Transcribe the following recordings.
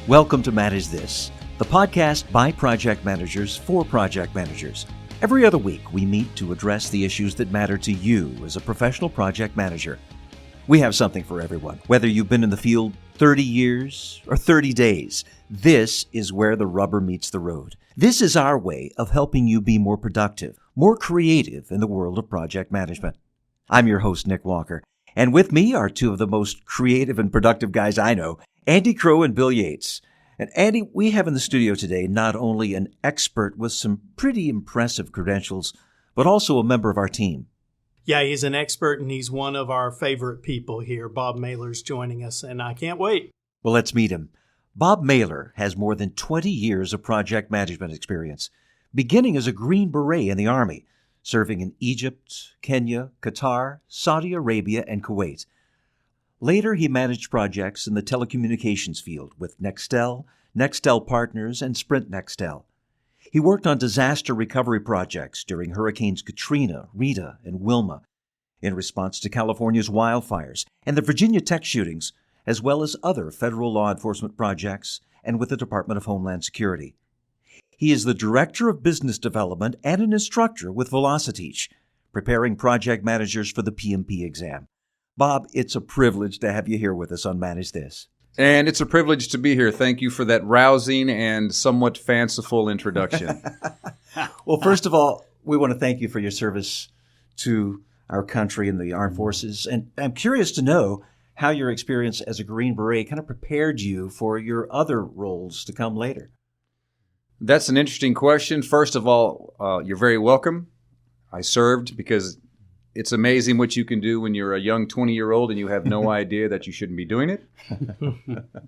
Welcome to Manage This, the podcast by project managers for project managers. Every other week, we meet to address the issues that matter to you as a professional project manager. We have something for everyone. Whether you've been in the field 30 years or 30 days, this is where the rubber meets the road. This is our way of helping you be more productive, more creative in the world of project management. I'm your host, Nick Walker, and with me are two of the most creative and productive guys I know, Crowe and Bill Yates. And Andy, we have in the studio today not only an expert with some pretty impressive credentials, but also a member of our team. Yeah, he's an expert, and he's one of our favorite people here. Bob Mahler's joining us, and I can't wait. Well, let's meet him. Bob Mahler has more than 20 years of project management experience, beginning as a Green Beret in the Army, serving in Egypt, Kenya, Qatar, Saudi Arabia, and Kuwait. Later, he managed projects in the telecommunications field with Nextel, Nextel Partners, and Sprint Nextel. He worked on disaster recovery projects during Hurricanes Katrina, Rita, and Wilma, in response to California's wildfires and the Virginia Tech shootings, as well as other federal law enforcement projects and with the Department of Homeland Security. He is the Director of Business Development and an instructor with VelociTeach, preparing project managers for the PMP exam. Bob, it's a privilege to have you here with us on Manage This. And it's a privilege to be here. Thank you for that rousing and somewhat fanciful introduction. Well, first of all, we want to thank you for your service to our country and the armed forces. And I'm curious to know how your experience as a Green Beret kind of prepared you for your other roles to come later. That's an interesting question. First of all, you're very welcome. I served because it's amazing what you can do when you're a young 20-year-old and you have no idea that you shouldn't be doing it.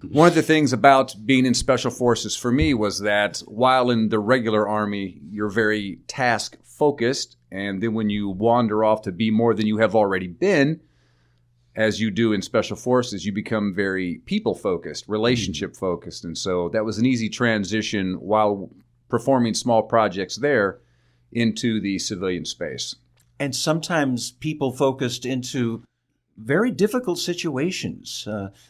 One of the things about being in Special Forces for me was that while in the regular Army, you're very task-focused, and then when you wander off to be more than you have already been, as you do in Special Forces, you become very people-focused, relationship-focused. And so that was an easy transition while performing small projects there into the civilian space. And sometimes people focused into very difficult situations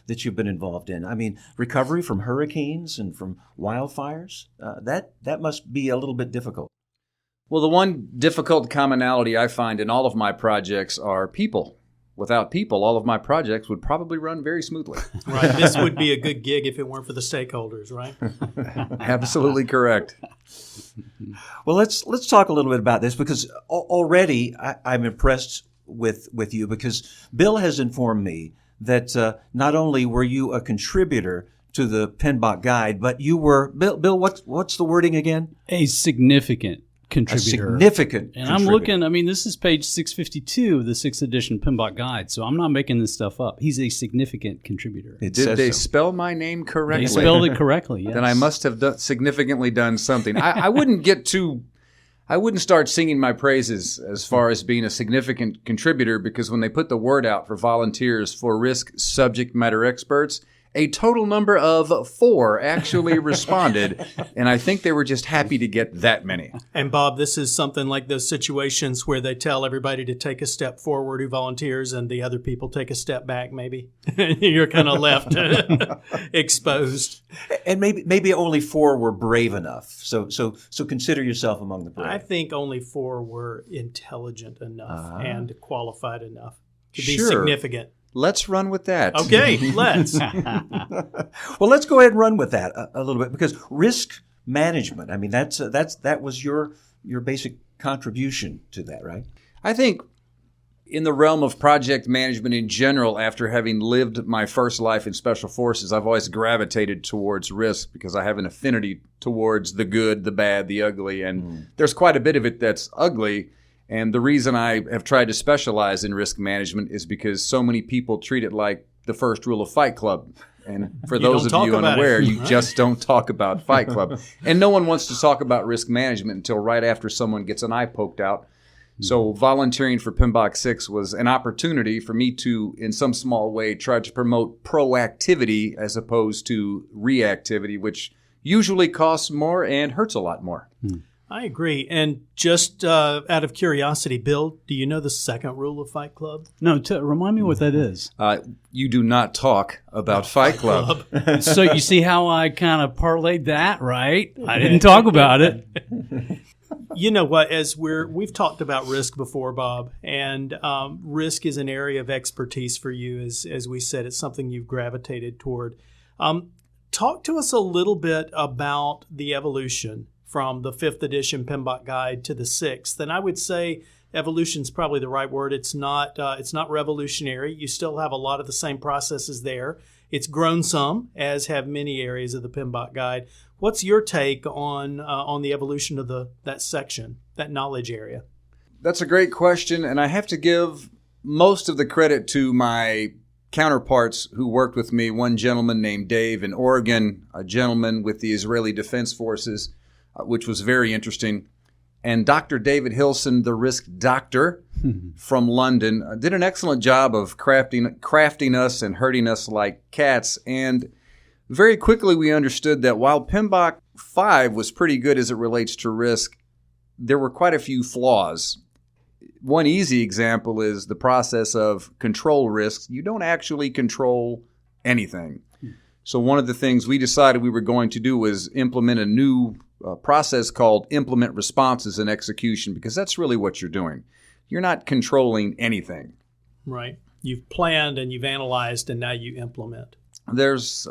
that you've been involved in. I mean, recovery from hurricanes and from wildfires, that must be a little bit difficult. Well, the one difficult commonality I find in all of my projects are people. Without people, all of my projects would probably run very smoothly. Right. This would be a good gig if it weren't for the stakeholders, right? Absolutely correct. Well, let's talk a little bit about this because already I'm impressed with you because Bill has informed me that not only were you a contributor to the PMBOK guide, but you were, Bill, what's the wording again? A significant contributor. A significant and contributor. I'm looking, this is page 652 of the 6th edition PMBOK guide, so I'm not making this stuff up. He's a significant contributor. Did they spell my name correctly? They spelled it correctly, yes. Then I must have significantly done something. I wouldn't start singing my praises as far as being a significant contributor because when they put the word out for volunteers for risk subject matter experts, a total number of 4 actually responded, and I think they were just happy to get that many. And Bob, this is something like those situations where they tell everybody to take a step forward who volunteers and the other people take a step back, maybe. You're kind of left exposed. And maybe only 4 were brave enough. So consider yourself among the brave. I think only 4 were intelligent enough and qualified enough to be Sure. significant. Let's run with that. Okay, let's. Well, let's go ahead and run with that a little bit because risk management, I mean, that was your basic contribution to that, right? I think in the realm of project management in general, after having lived my first life in Special Forces, I've always gravitated towards risk because I have an affinity towards the good, the bad, the ugly, and there's quite a bit of it that's ugly. And the reason I have tried to specialize in risk management is because so many people treat it like the first rule of Fight Club. And for those of you unaware, you just don't talk about Fight Club. And no one wants to talk about risk management until right after someone gets an eye poked out. So volunteering for PMBOK 6 was an opportunity for me to, in some small way, try to promote proactivity as opposed to reactivity, which usually costs more and hurts a lot more. I agree. And just out of curiosity, Bill, do you know the second rule of Fight Club? No, remind me what that is. You do not talk about Fight Club. So you see how I kind of parlayed that, right? I didn't talk about it. You know what? As we've talked about risk before, Bob, and risk is an area of expertise for you. As we said, it's something you've gravitated toward. Talk to us a little bit about the evolution from the 5th edition PMBOK guide to the 6th. And I would say evolution is probably the right word. It's not revolutionary. You still have a lot of the same processes there. It's grown some, as have many areas of the PMBOK guide. What's your take on the evolution of that section, that knowledge area? That's a great question, and I have to give most of the credit to my counterparts who worked with me. One gentleman named Dave in Oregon, a gentleman with the Israeli Defense Forces, which was very interesting, and Dr. David Hilson, the risk doctor from London, did an excellent job of crafting us and herding us like cats. And very quickly we understood that while PMBOK 5 was pretty good as it relates to risk, there were quite a few flaws. One easy example is the process of control risks. You don't actually control anything. So one of the things we decided we were going to do was implement a new process called implement responses and execution, because that's really what you're doing. You're not controlling anything. Right. You've planned and you've analyzed, and now you implement. There's,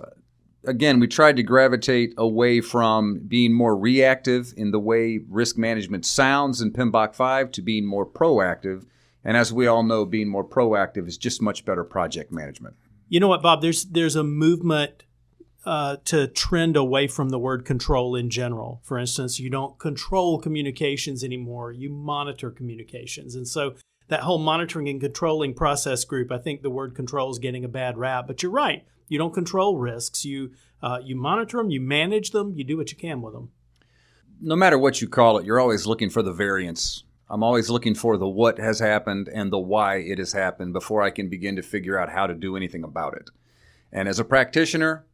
again, we tried to gravitate away from being more reactive in the way risk management sounds in PMBOK 5 to being more proactive. And as we all know, being more proactive is just much better project management. You know what, Bob? There's a movement to trend away from the word control in general. For instance, you don't control communications anymore. You monitor communications. And so that whole monitoring and controlling process group, I think the word control is getting a bad rap. But you're right. You don't control risks. You monitor them, you manage them, you do what you can with them. No matter what you call it, you're always looking for the variance. I'm always looking for the what has happened and the why it has happened before I can begin to figure out how to do anything about it. And as a practitioner,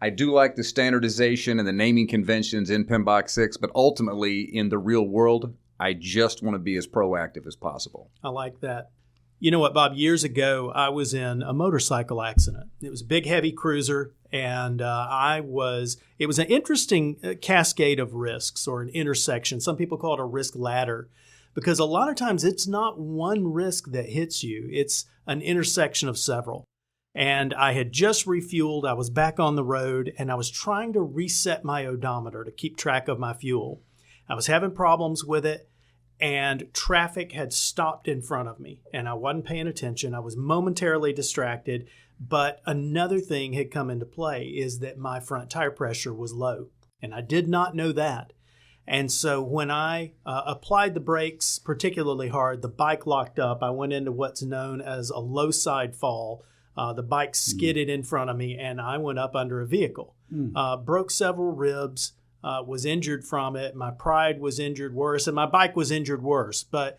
I do like the standardization and the naming conventions in PMBOK 6, but ultimately in the real world, I just want to be as proactive as possible. I like that. You know what, Bob? Years ago, I was in a motorcycle accident. It was a big, heavy cruiser, and it was an interesting cascade of risks, or an intersection. Some people call it a risk ladder, because a lot of times it's not one risk that hits you. It's an intersection of several. And I had just refueled. I was back on the road, and I was trying to reset my odometer to keep track of my fuel. I was having problems with it, and traffic had stopped in front of me, and I wasn't paying attention. I was momentarily distracted, but another thing had come into play, is that my front tire pressure was low, and I did not know that. And so when I applied the brakes particularly hard, the bike locked up. I went into what's known as a low side fall. The bike skidded in front of me, and I went up under a vehicle. Broke several ribs, was injured from it. My pride was injured worse, and my bike was injured worse. But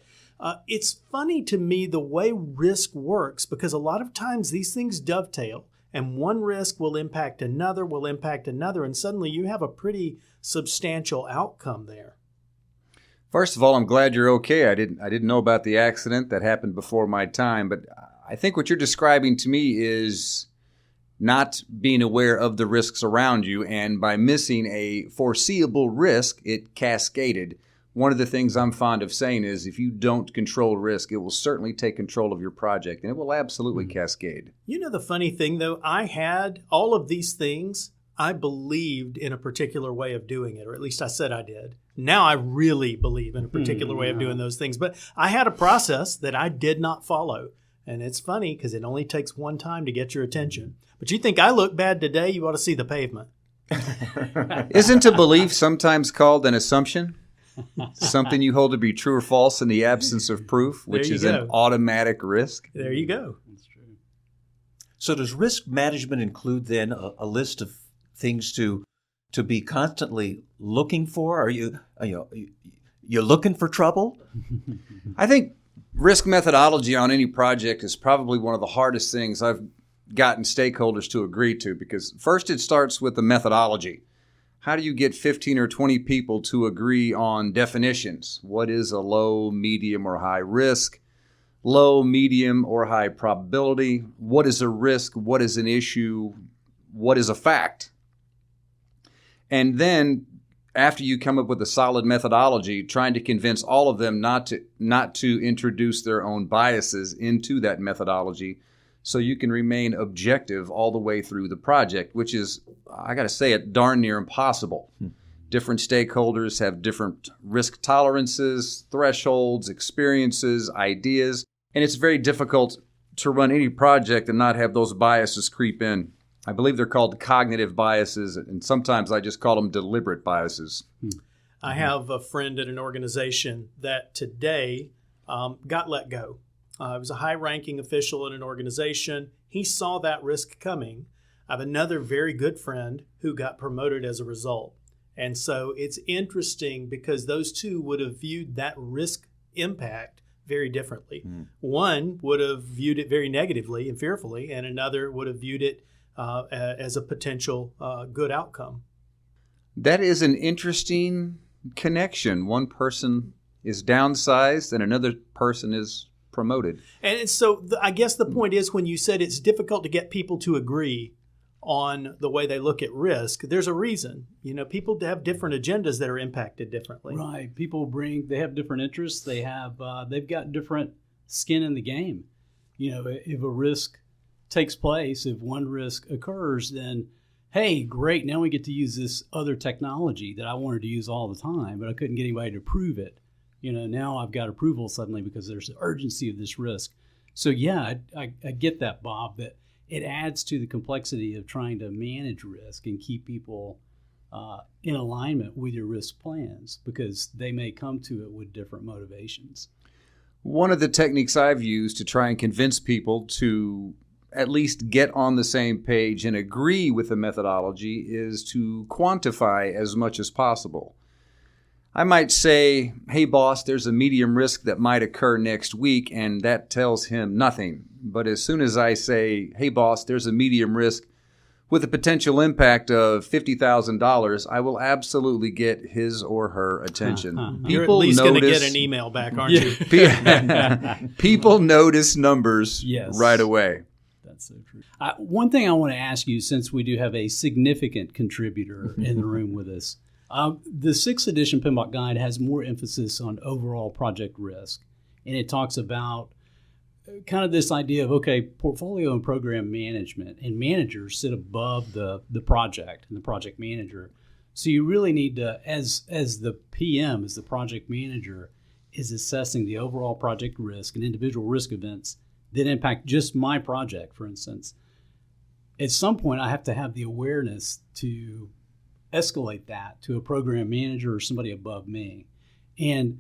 it's funny to me the way risk works, because a lot of times these things dovetail, and one risk will impact another, and suddenly you have a pretty substantial outcome there. First of all, I'm glad you're okay. I didn't know about the accident that happened before my time, but I think what you're describing to me is not being aware of the risks around you, and by missing a foreseeable risk, it cascaded. One of the things I'm fond of saying is if you don't control risk, it will certainly take control of your project, and it will absolutely cascade. You know, the funny thing, though, I had all of these things. I believed in a particular way of doing it, or at least I said I did. Now I really believe in a particular way of doing those things. But I had a process that I did not follow. And it's funny because it only takes one time to get your attention. But you think I look bad today, you ought to see the pavement. Isn't a belief sometimes called an assumption? Something you hold to be true or false in the absence of proof, which is an automatic risk. There you go. That's true. So does risk management include then a list of things to be constantly looking for? Are you're looking for trouble? I think risk methodology on any project is probably one of the hardest things I've gotten stakeholders to agree to, because first it starts with the methodology. how do you get 15 or 20 people to agree on definitions? What is a low, medium, or high risk? Low, medium, or high probability? What is a risk? What is an issue? What is a fact? And then after you come up with a solid methodology, trying to convince all of them not to introduce their own biases into that methodology so you can remain objective all the way through the project, which is, I got to say it, darn near impossible. Different stakeholders have different risk tolerances, thresholds, experiences, ideas, and it's very difficult to run any project and not have those biases creep in. I believe they're called cognitive biases, and sometimes I just call them deliberate biases. I have a friend at an organization that today got let go. He was a high-ranking official in an organization. He saw that risk coming. I have another very good friend who got promoted as a result. And so it's interesting because those two would have viewed that risk impact very differently. One would have viewed it very negatively and fearfully, and another would have viewed it as a potential good outcome. That is an interesting connection. One person is downsized and another person is promoted. And so I guess the point is, when you said it's difficult to get people to agree on the way they look at risk, there's a reason. You know, people have different agendas that are impacted differently. Right. People they have different interests. They've got different skin in the game. You know, if a risk takes place, if one risk occurs, then, hey, great, now we get to use this other technology that I wanted to use all the time, but I couldn't get anybody to prove it. You know, now I've got approval suddenly because there's the urgency of this risk. So yeah, I get that, Bob, that it adds to the complexity of trying to manage risk and keep people in alignment with your risk plans, because they may come to it with different motivations. One of the techniques I've used to try and convince people to at least get on the same page and agree with the methodology is to quantify as much as possible. I might say, hey boss, there's a medium risk that might occur next week, and that tells him nothing. But as soon as I say, hey boss, there's a medium risk with a potential impact of $50,000, I will absolutely get his or her attention. You're at least going to get an email back, aren't you? People notice numbers right away. That's so true. One thing I want to ask you, since we do have a significant contributor in the room with us, the 6th edition PMBOK guide has more emphasis on overall project risk. And it talks about kind of this idea of, okay, portfolio and program management and managers sit above the project and the project manager. So you really need to, as the PM, as the project manager, is assessing the overall project risk and individual risk events that impact just my project, for instance. At some point, I have to have the awareness to escalate that to a program manager or somebody above me. And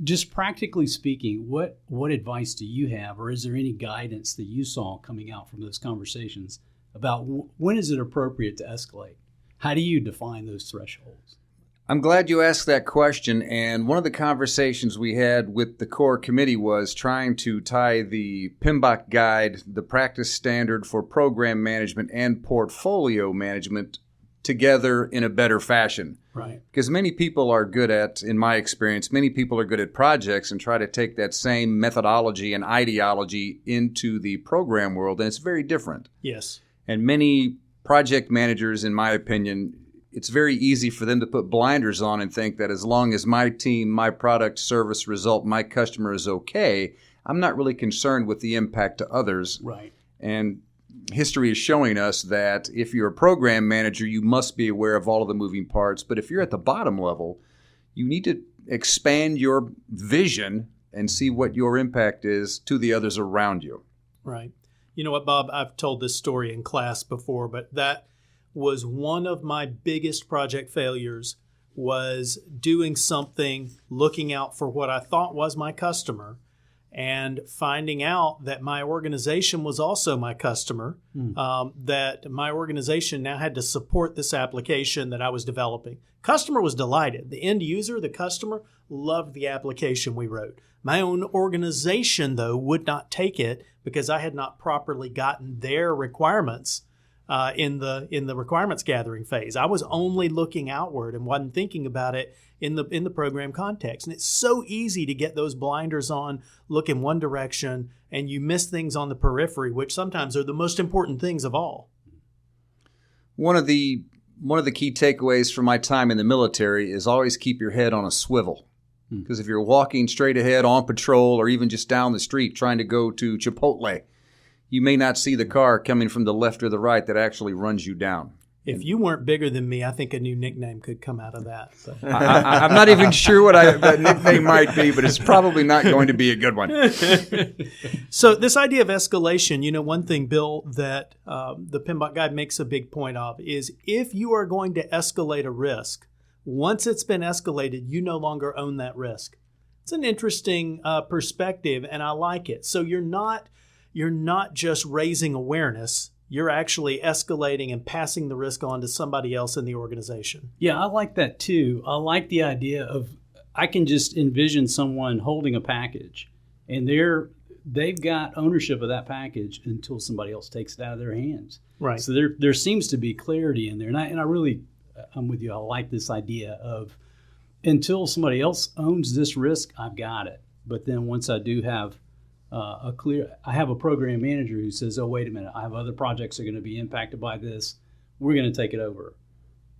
just practically speaking, what advice do you have, or is there any guidance that you saw coming out from those conversations about when is it appropriate to escalate? How do you define those thresholds? I'm glad you asked that question, and one of the conversations we had with the core committee was trying to tie the PMBOK guide, the practice standard for program management and portfolio management, together in a better fashion. Right. Because many people are good at, in my experience, many people are good at projects and try to take that same methodology and ideology into the program world, and it's very different. Yes. And many project managers, in my opinion, it's very easy for them to put blinders on and think that as long as my team, my product, service, result, my customer is okay, I'm not really concerned with the impact to others. Right. And history is showing us that if you're a program manager, you must be aware of all of the moving parts. But if you're at the bottom level, you need to expand your vision and see what your impact is to the others around you. Right. You know what, Bob? I've told this story in class before, but that was one of my biggest project failures, was doing something, looking out for what I thought was my customer, and finding out that my organization was also my customer, that my organization now had to support this application that I was developing. Customer was delighted. The end user, the customer, loved the application we wrote. My own organization, though, would not take it because I had not properly gotten their requirements in the requirements gathering phase. I was only looking outward and wasn't thinking about it in the program context. And it's so easy to get those blinders on, look in one direction, and you miss things on the periphery, which sometimes are the most important things of all. One of the key takeaways from my time in the military is always keep your head on a swivel. Because if you're walking straight ahead on patrol or even just down the street trying to go to Chipotle, you may not see the car coming from the left or the right that actually runs you down. If you weren't bigger than me, I think a new nickname could come out of that. So. I'm not even sure what that nickname might be, but it's probably not going to be a good one. So this idea of escalation, one thing, Bill, that the PMBOK Guide makes a big point of is if you are going to escalate a risk, once it's been escalated, you no longer own that risk. It's an interesting perspective, and I like it. So you're not just raising awareness. You're actually escalating and passing the risk on to somebody else in the organization. Yeah, I like that too. I like the idea of I can just envision someone holding a package, and they've got ownership of that package until somebody else takes it out of their hands. Right. So there seems to be clarity in there, and I'm with you. I like this idea of until somebody else owns this risk, I've got it. But then once I do have I have a program manager who says, oh, wait a minute, I have other projects that are going to be impacted by this. We're going to take it over.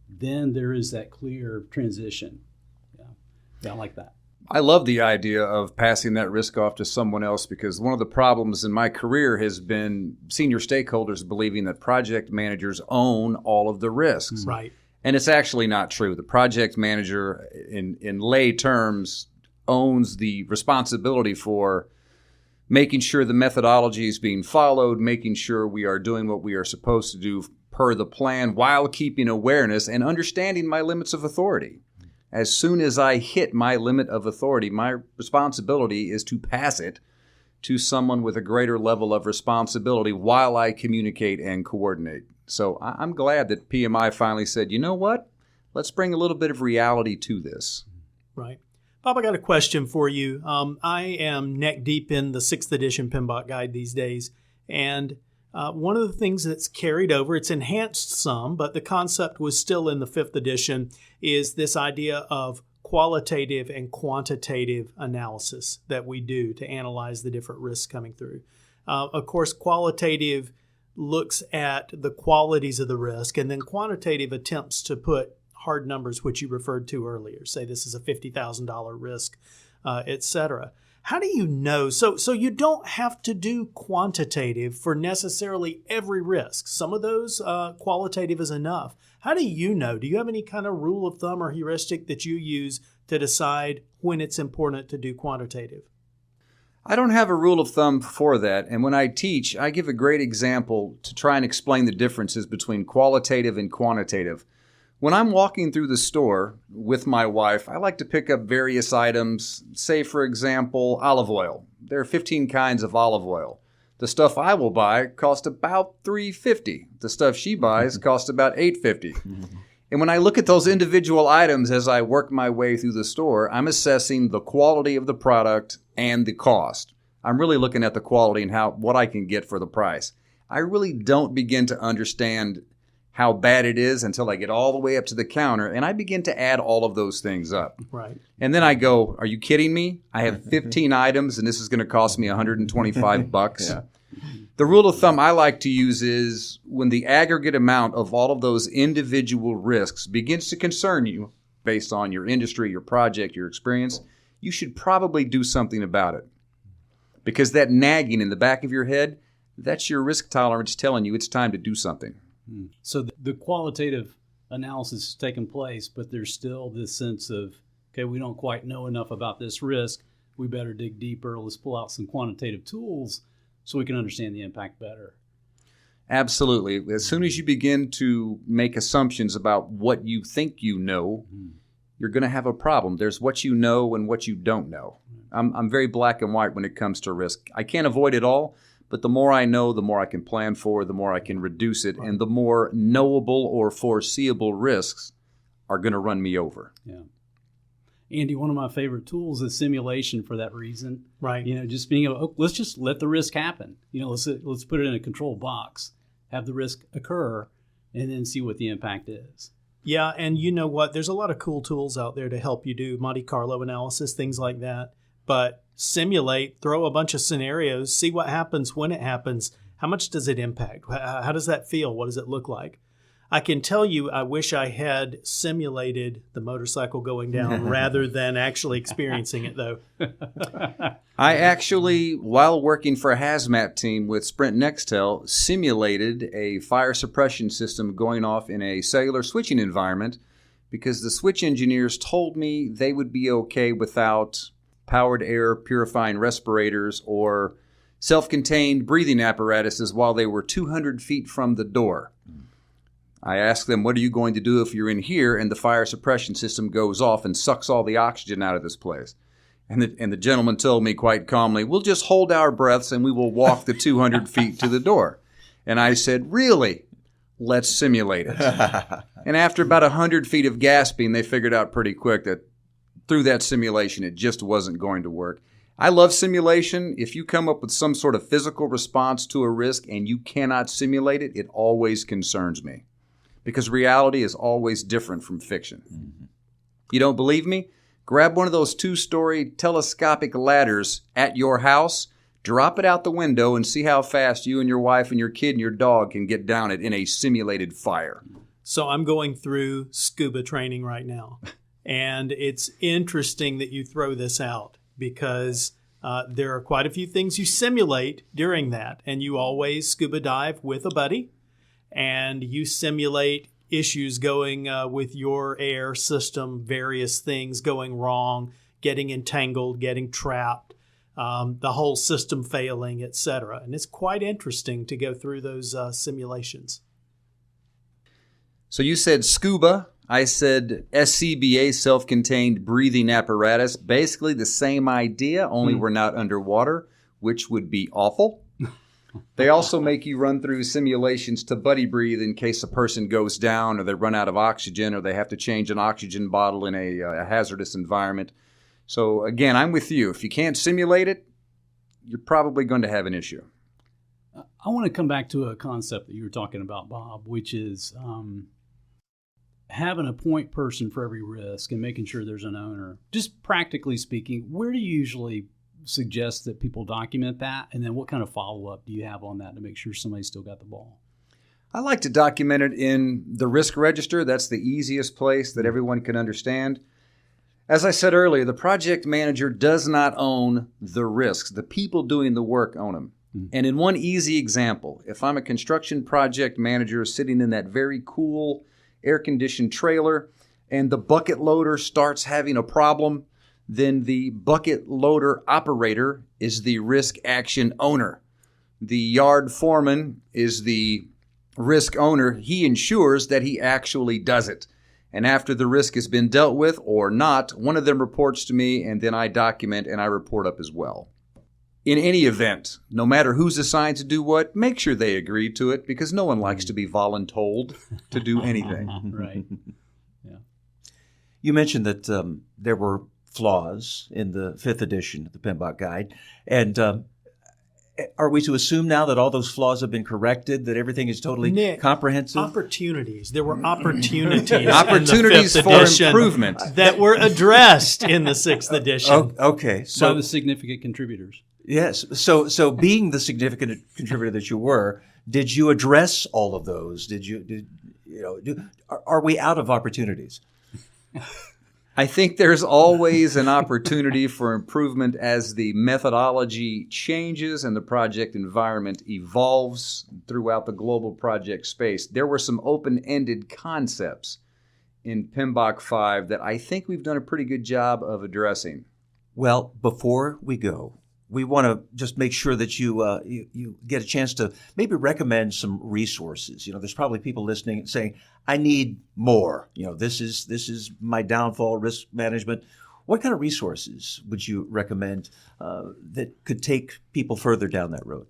Then there is that clear transition. Yeah, I like that. I love the idea of passing that risk off to someone else because one of the problems in my career has been senior stakeholders believing that project managers own all of the risks. Right. And it's actually not true. The project manager, in lay terms, owns the responsibility for making sure the methodology is being followed, making sure we are doing what we are supposed to do per the plan while keeping awareness and understanding my limits of authority. As soon as I hit my limit of authority, my responsibility is to pass it to someone with a greater level of responsibility while I communicate and coordinate. So I'm glad that PMI finally said, you know what? Let's bring a little bit of reality to this. Right. Bob, I got a question for you. I am neck deep in the 6th edition PMBOK Guide these days, and one of the things that's carried over, it's enhanced some, but the concept was still in the 5th edition, is this idea of qualitative and quantitative analysis that we do to analyze the different risks coming through. Of course, qualitative looks at the qualities of the risk, and then quantitative attempts to put hard numbers, which you referred to earlier. Say this is a $50,000 risk, et cetera. How do you know? So you don't have to do quantitative for necessarily every risk. Some of those qualitative is enough. How do you know? Do you have any kind of rule of thumb or heuristic that you use to decide when it's important to do quantitative? I don't have a rule of thumb for that. And when I teach, I give a great example to try and explain the differences between qualitative and quantitative. When I'm walking through the store with my wife, I like to pick up various items, say, for example, olive oil. There are 15 kinds of olive oil. The stuff I will buy costs about $3.50. The stuff she buys costs about $8.50. And when I look at those individual items as I work my way through the store, I'm assessing the quality of the product and the cost. I'm really looking at the quality and what I can get for the price. I really don't begin to understand how bad it is until I get all the way up to the counter and I begin to add all of those things up. Right. And then I go, are you kidding me? I have 15 items and this is going to cost me $125. Yeah. The rule of thumb I like to use is when the aggregate amount of all of those individual risks begins to concern you based on your industry, your project, your experience, you should probably do something about it. Because that nagging in the back of your head, that's your risk tolerance telling you it's time to do something. So the qualitative analysis is taking place, but there's still this sense of, okay, we don't quite know enough about this risk. We better dig deeper. Let's pull out some quantitative tools so we can understand the impact better. Absolutely. As soon as you begin to make assumptions about what you think you know, you're going to have a problem. There's what you know and what you don't know. I'm very black and white when it comes to risk. I can't avoid it all, but the more I know, the more I can plan for, the more I can reduce it, and the more knowable or foreseeable risks are going to run me over. Yeah. Andy, one of my favorite tools is simulation for that reason. Right. Just being able, let's just let the risk happen. Let's put it in a control box. have the risk occur, and then see what the impact is. Yeah, and you know what? There's a lot of cool tools out there to help you do Monte Carlo analysis, things like that. But simulate, throw a bunch of scenarios, see what happens when it happens. How much does it impact? How does that feel? What does it look like? I can tell you, I wish I had simulated the motorcycle going down rather than actually experiencing it, though. I actually, while working for a hazmat team with Sprint Nextel, simulated a fire suppression system going off in a cellular switching environment because the switch engineers told me they would be okay without powered air purifying respirators or self-contained breathing apparatuses while they were 200 feet from the door. I asked them, what are you going to do if you're in here and the fire suppression system goes off and sucks all the oxygen out of this place? And the gentleman told me quite calmly, we'll just hold our breaths and we will walk the 200 feet to the door. And I said, really? Let's simulate it. And after about 100 feet of gasping, they figured out pretty quick that through that simulation, it just wasn't going to work. I love simulation. If you come up with some sort of physical response to a risk and you cannot simulate it, it always concerns me. Because reality is always different from fiction. Mm-hmm. You don't believe me? Grab one of those 2-story telescopic ladders at your house, drop it out the window, and see how fast you and your wife and your kid and your dog can get down it in a simulated fire. So I'm going through scuba training right now. And it's interesting that you throw this out because there are quite a few things you simulate during that. And you always scuba dive with a buddy. And you simulate issues going with your air system, various things going wrong, getting entangled, getting trapped, the whole system failing, etc. And it's quite interesting to go through those simulations. So you said scuba. I said SCBA, self-contained breathing apparatus. Basically the same idea, only we're not underwater, which would be awful. They also make you run through simulations to buddy breathe in case a person goes down or they run out of oxygen or they have to change an oxygen bottle in a hazardous environment. So again, I'm with you. If you can't simulate it, you're probably going to have an issue. I want to come back to a concept that you were talking about, Bob, which is having a point person for every risk and making sure there's an owner. Just practically speaking, where do you usually suggest that people document that? And then what kind of follow-up do you have on that to make sure somebody still got the ball? I like to document it in the risk register. That's the easiest place that everyone can understand. As I said earlier, the project manager does not own the risks. The people doing the work own them. And in one easy example, if I'm a construction project manager sitting in that very cool air-conditioned trailer and the bucket loader starts having a problem, then the bucket loader operator is the risk action owner. The yard foreman is the risk owner. He ensures that he actually does it. And after the risk has been dealt with or not, one of them reports to me, and then I document and I report up as well. In any event, no matter who's assigned to do what, make sure they agree to it because no one likes to be voluntold to do anything. Right. Yeah. You mentioned that there were flaws in the 5th edition of the PMBOK Guide. And are we to assume now that all those flaws have been corrected, that everything is totally comprehensive? Opportunities. There were opportunities. Opportunities in the for 5th edition improvement that were addressed in the 6th edition. Oh, okay. So by the significant contributors. Yes. So being the significant contributor that you were, did you address all of those? Are we out of opportunities? I think there's always an opportunity for improvement as the methodology changes and the project environment evolves throughout the global project space. There were some open-ended concepts in PMBOK 5 that I think we've done a pretty good job of addressing. Well, before we go, we want to just make sure that you get a chance to maybe recommend some resources. There's probably people listening and saying, I need more. This is my downfall, risk management. What kind of resources would you recommend that could take people further down that road?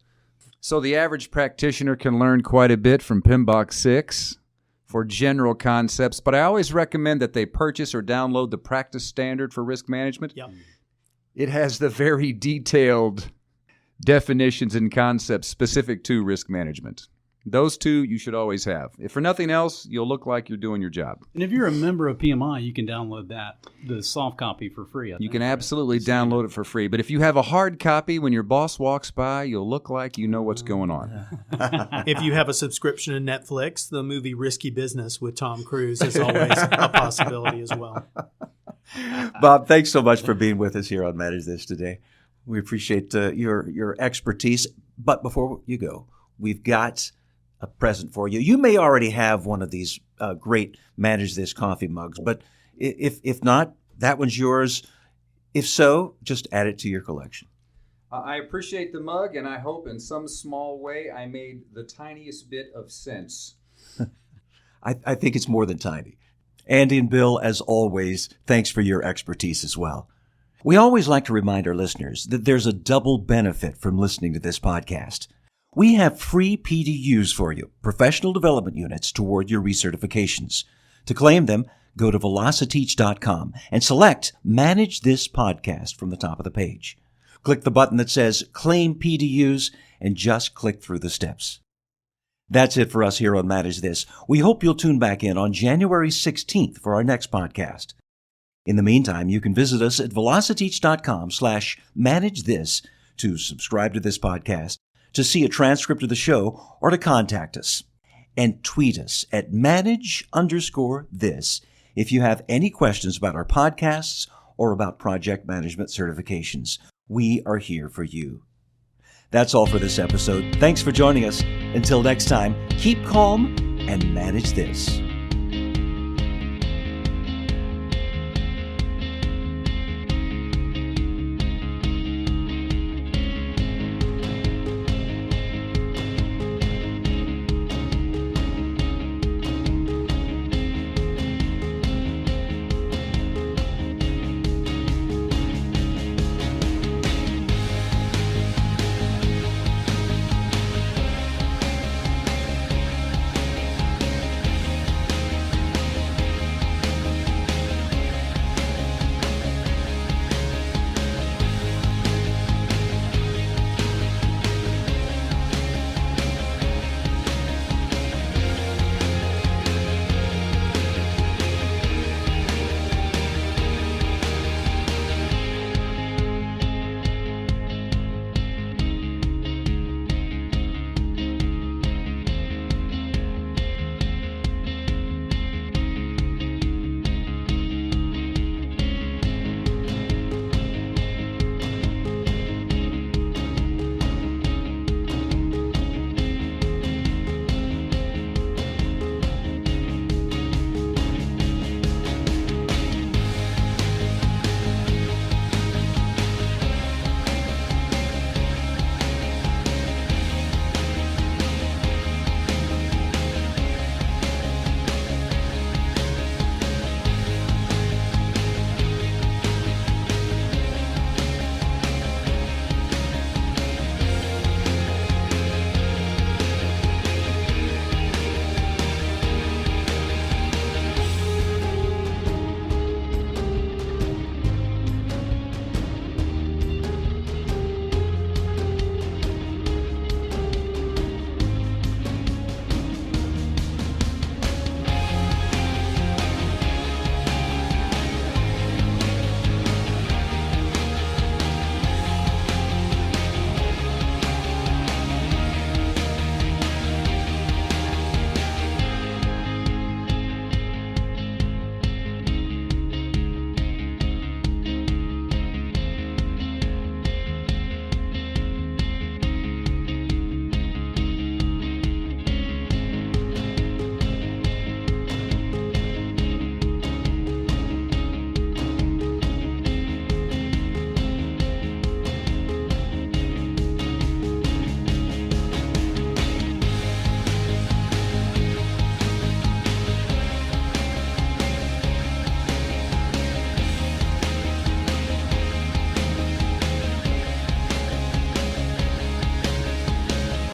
So the average practitioner can learn quite a bit from PMBOK 6 for general concepts, but I always recommend that they purchase or download the practice standard for risk management. Yep. It has the very detailed definitions and concepts specific to risk management. Those two you should always have. If for nothing else, you'll look like you're doing your job. And if you're a member of PMI, you can download the soft copy for free. You can absolutely download it for free. But if you have a hard copy, when your boss walks by, you'll look like you know what's going on. If you have a subscription to Netflix, the movie Risky Business with Tom Cruise is always a possibility as well. Bob, thanks so much for being with us here on Manage This today. We appreciate your expertise. But before you go, we've got a present for you. You may already have one of these great Manage This coffee mugs, but if not, that one's yours. If so, just add it to your collection. I appreciate the mug, and I hope in some small way I made the tiniest bit of sense. I think it's more than tiny. Andy and Bill, as always, thanks for your expertise as well. We always like to remind our listeners that there's a double benefit from listening to this podcast. We have free PDUs for you, professional development units toward your recertifications. To claim them, go to velociteach.com and select Manage This Podcast from the top of the page. Click the button that says Claim PDUs and just click through the steps. That's it for us here on Manage This. We hope you'll tune back in on January 16th for our next podcast. In the meantime, you can visit us at velociteach.com/manage this to subscribe to this podcast, to see a transcript of the show, or to contact us. And tweet us at manage_this if you have any questions about our podcasts or about project management certifications. We are here for you. That's all for this episode. Thanks for joining us. Until next time, keep calm and manage this.